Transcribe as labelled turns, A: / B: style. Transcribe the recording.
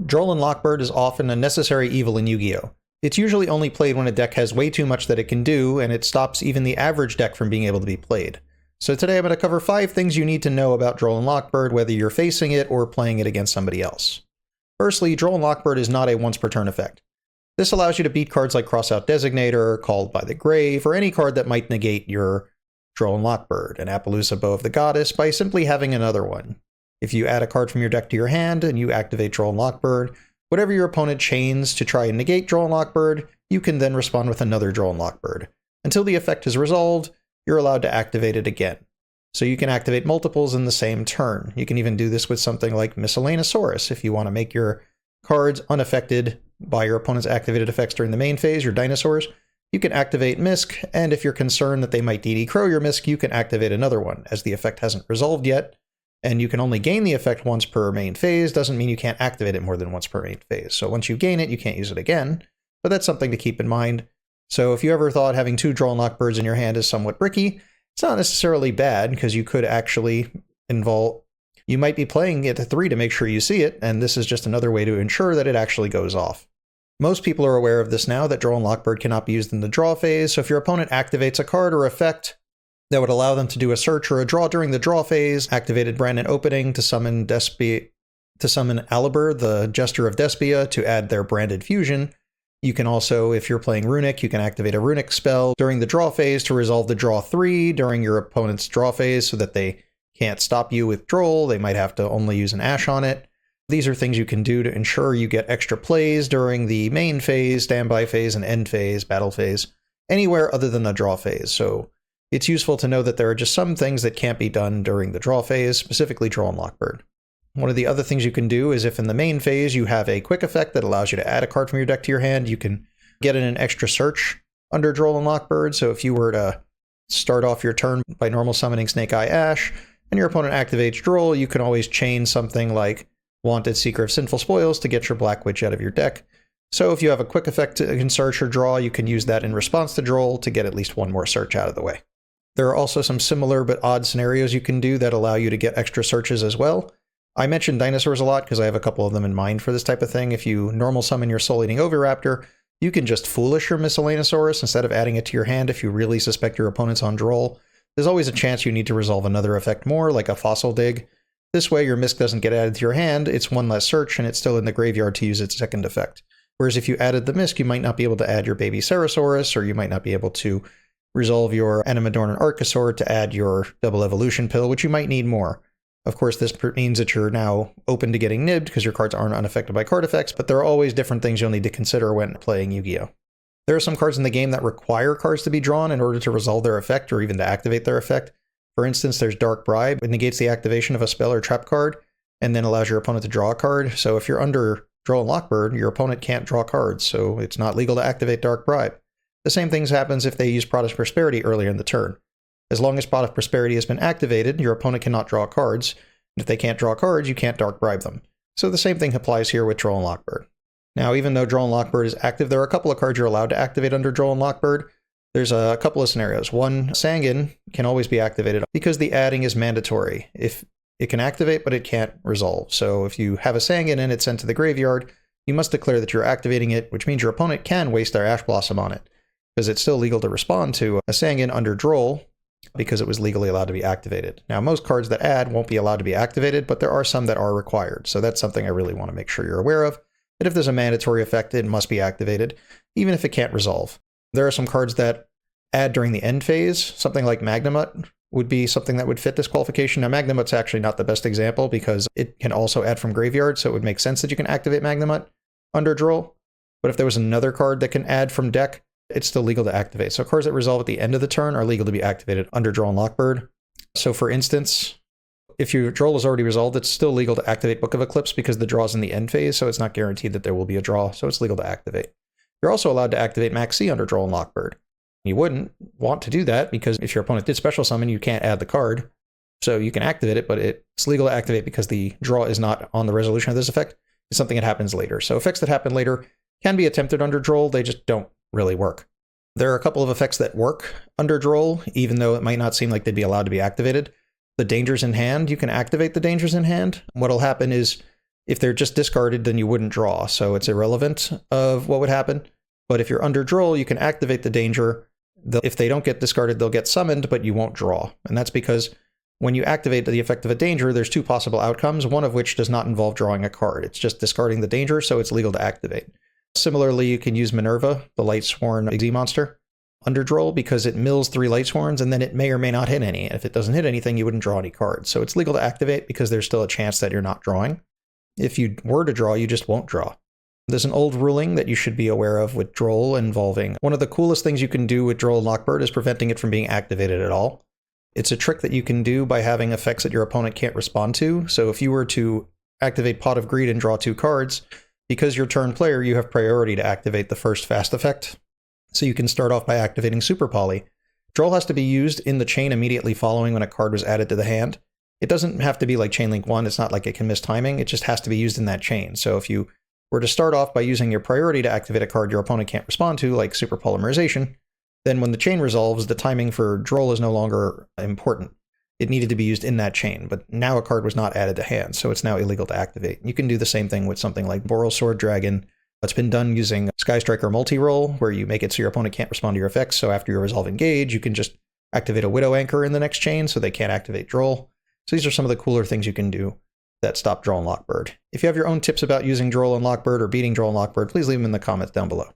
A: Droll and Lock Bird is often a necessary evil in Yu-Gi-Oh! It's usually only played when a deck has way too much that it can do, and it stops even the average deck from being able to be played. So today I'm going to cover 5 things you need to know about Droll and Lock Bird, whether you're facing it or playing it against somebody else. Firstly, Droll and Lock Bird is not a once per turn effect. This allows you to beat cards like Crossout Designator, Called by the Grave, or any card that might negate your Droll and Lock Bird, and Appaloosa Bow of the Goddess, by simply having another one. If you add a card from your deck to your hand and you activate Droll and Lock Bird, whatever your opponent chains to try and negate Droll and Lock Bird, you can then respond with another Droll and Lock Bird. Until the effect is resolved, you're allowed to activate it again. So you can activate multiples in the same turn. You can even do this with something like Miscellaneousaurus if you want to make your cards unaffected by your opponent's activated effects during the main phase, your dinosaurs. You can activate Misc, and if you're concerned that they might DD Crow your Misc, you can activate another one, as the effect hasn't resolved yet. And you can only gain the effect once per main phase, doesn't mean you can't activate it more than once per main phase. So once you gain it, you can't use it again, but that's something to keep in mind. So if you ever thought having 2 Droll and Lock Birds in your hand is somewhat bricky, it's not necessarily bad, because you could actually you might be playing it to 3 to make sure you see it, and this is just another way to ensure that it actually goes off. Most people are aware of this now, that Droll and Lock Bird cannot be used in the draw phase, so if your opponent activates a card or effect that would allow them to do a search or a draw during the draw phase, activated Brandon Opening to summon Alibur, the Jester of Despia, to add their branded fusion. You can also, if you're playing Runic, you can activate a Runic spell during the draw phase to resolve the draw 3 during your opponent's draw phase so that they can't stop you with Droll. They might have to only use an Ash on it. These are things you can do to ensure you get extra plays during the main phase, standby phase, and end phase, battle phase, anywhere other than the draw phase. So it's useful to know that there are just some things that can't be done during the draw phase, specifically Droll and Lock Bird. One of the other things you can do is if in the main phase you have a quick effect that allows you to add a card from your deck to your hand, you can get in an extra search under Droll and Lock Bird. So if you were to start off your turn by normal summoning Snake Eye Ash, and your opponent activates Droll, you can always chain something like Wanted Seeker of Sinful Spoils to get your Black Witch out of your deck. So if you have a quick effect that can search or draw, you can use that in response to Droll to get at least one more search out of the way. There are also some similar but odd scenarios you can do that allow you to get extra searches as well. I mentioned dinosaurs a lot because I have a couple of them in mind for this type of thing. If you normal summon your Soul Eating Oviraptor, you can just Foolish your Miscellaneousaurus instead of adding it to your hand if you really suspect your opponent's on Droll. There's always a chance you need to resolve another effect more, like a Fossil Dig. This way your Misc doesn't get added to your hand, it's one less search, and it's still in the graveyard to use its second effect. Whereas if you added the Misc, you might not be able to add your Baby Cerosaurus, or you might not be able to resolve your Animadorn and Archosaur to add your Double Evolution Pill, which you might need more. Of course, this means that you're now open to getting nibbed because your cards aren't unaffected by card effects, but there are always different things you'll need to consider when playing Yu-Gi-Oh! There are some cards in the game that require cards to be drawn in order to resolve their effect or even to activate their effect. For instance, there's Dark Bribe. It negates the activation of a spell or trap card and then allows your opponent to draw a card. So if you're under Droll and Lock Bird, your opponent can't draw cards, so it's not legal to activate Dark Bribe. The same thing happens if they use Pot of Prosperity earlier in the turn. As long as Pot of Prosperity has been activated, your opponent cannot draw cards. And if they can't draw cards, you can't Dark Bribe them. So the same thing applies here with Droll and Lock Bird. Now, even though Droll and Lock Bird is active, there are a couple of cards you're allowed to activate under Droll and Lock Bird. There's a couple of scenarios. One, Sanguine can always be activated because the adding is mandatory. If it can activate, but it can't resolve. So if you have a Sanguine and it's sent to the graveyard, you must declare that you're activating it, which means your opponent can waste their Ash Blossom on it, because it's still legal to respond to a Sanguine under Droll because it was legally allowed to be activated. Now, most cards that add won't be allowed to be activated, but there are some that are required. So that's something I really want to make sure you're aware of, that if there's a mandatory effect, it must be activated, even if it can't resolve. There are some cards that add during the end phase. Something like Magnamut would be something that would fit this qualification. Now, Magnamut's actually not the best example because it can also add from graveyard, so it would make sense that you can activate Magnamut under Droll. But if there was another card that can add from deck, it's still legal to activate. So cards that resolve at the end of the turn are legal to be activated under Droll and Lock Bird. So for instance, if your Droll is already resolved, it's still legal to activate Book of Eclipse because the draw's in the end phase, so it's not guaranteed that there will be a draw, so it's legal to activate. You're also allowed to activate Maxi under Droll and Lock Bird. You wouldn't want to do that because if your opponent did special summon, you can't add the card. So you can activate it, but it's legal to activate because the draw is not on the resolution of this effect. It's something that happens later. So effects that happen later can be attempted under Droll, they just don't really work. There are a couple of effects that work under Droll, even though it might not seem like they'd be allowed to be activated. The Dangers in Hand, you can activate the Dangers in Hand. What'll happen is If they're just discarded, then you wouldn't draw, so it's irrelevant of what would happen. But if you're under Droll, you can activate the danger. If they don't get discarded, they'll get summoned, but you won't draw. And that's because when you activate the effect of a danger, there's two possible outcomes, one of which does not involve drawing a card. It's just discarding the danger, so it's legal to activate. Similarly, you can use Minerva, the Lightsworn Z monster, under Droll because it mills 3 Lightsworns, and then it may or may not hit any. And if it doesn't hit anything, you wouldn't draw any cards. So it's legal to activate because there's still a chance that you're not drawing. If you were to draw, you just won't draw. There's an old ruling that you should be aware of with Droll involving one of the coolest things you can do with Droll and Lock Bird is preventing it from being activated at all. It's a trick that you can do by having effects that your opponent can't respond to. So if you were to activate Pot of Greed and draw 2 cards, because you're turn player, you have priority to activate the first fast effect. So you can start off by activating Super Poly. Droll has to be used in the chain immediately following when a card was added to the hand. It doesn't have to be like Chain Link 1, it's not like it can miss timing, it just has to be used in that chain. So if you were to start off by using your priority to activate a card your opponent can't respond to, like Super Polymerization, then when the chain resolves, the timing for Droll is no longer important. It needed to be used in that chain, but now a card was not added to hand, so it's now illegal to activate. You can do the same thing with something like Boral Sword Dragon. It's been done using Sky Striker multi-roll, where you make it so your opponent can't respond to your effects, so after you resolve engage, you can just activate a Widow Anchor in the next chain so they can't activate Droll. So these are some of the cooler things you can do that stop Droll and Lock Bird. If you have your own tips about using Droll and Lock Bird or beating Droll and Lock Bird, please leave them in the comments down below.